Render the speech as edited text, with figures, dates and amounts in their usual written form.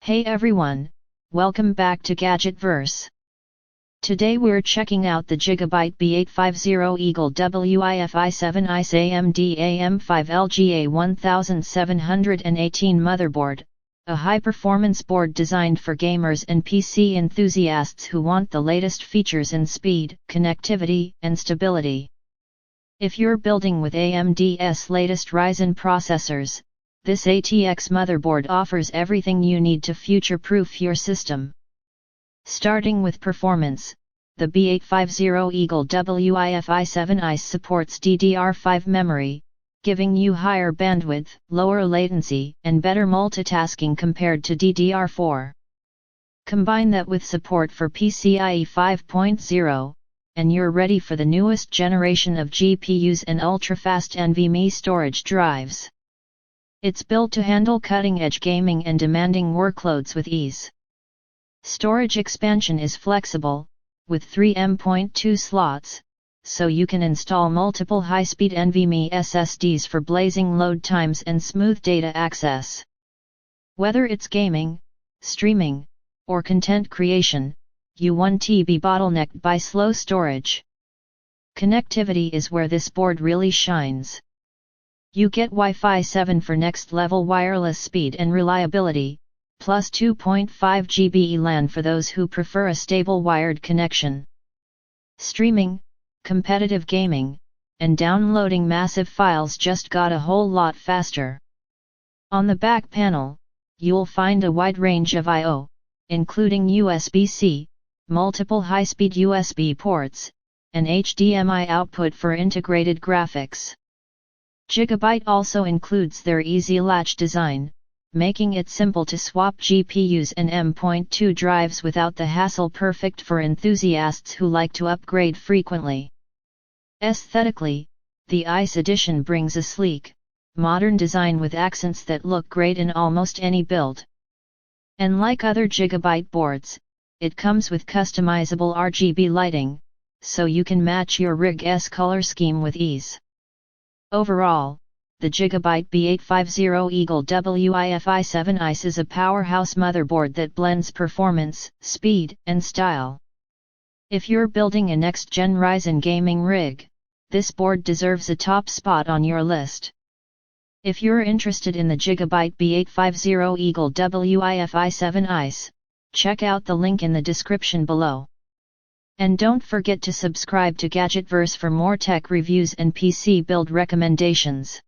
Hey everyone, welcome back to Gadgetverse. Today we're checking out the GIGABYTE B850 Eagle WIFI7 ICE AMD AM5 LGA 1718 motherboard, a high-performance board designed for gamers and PC enthusiasts who want the latest features in speed, connectivity, and stability. If you're building with AMD's latest Ryzen processors, this ATX motherboard offers everything you need to future-proof your system. Starting with performance, the B850 Eagle WIFI7 ICE supports DDR5 memory, giving you higher bandwidth, lower latency, and better multitasking compared to DDR4. Combine that with support for PCIe 5.0, and you're ready for the newest generation of GPUs and ultra-fast NVMe storage drives. It's built to handle cutting-edge gaming and demanding workloads with ease. Storage expansion is flexible, with 3 M.2 slots, so you can install multiple high-speed NVMe SSDs for blazing load times and smooth data access. Whether it's gaming, streaming, or content creation, you won't be bottlenecked by slow storage. Connectivity is where this board really shines. You get WiFi7 for next-level wireless speed and reliability, plus 2.5 GB LAN for those who prefer a stable wired connection. Streaming, competitive gaming, and downloading massive files just got a whole lot faster. On the back panel, you'll find a wide range of I/O, including USB-C, multiple high-speed USB ports, and HDMI output for integrated graphics. GIGABYTE also includes their EZ-Latch design, making it simple to swap GPUs and M.2 drives without the hassle, perfect for enthusiasts who like to upgrade frequently. Aesthetically, the ICE edition brings a sleek, modern design with accents that look great in almost any build. And like other GIGABYTE boards, it comes with customizable RGB lighting, so you can match your rig's color scheme with ease. Overall, the GIGABYTE B850 Eagle WIFI7 ICE is a powerhouse motherboard that blends performance, speed, and style. If you're building a next-gen Ryzen gaming rig, this board deserves a top spot on your list. If you're interested in the GIGABYTE B850 Eagle WIFI7 ICE, check out the link in the description below. And don't forget to subscribe to Gadgetverse for more tech reviews and PC build recommendations.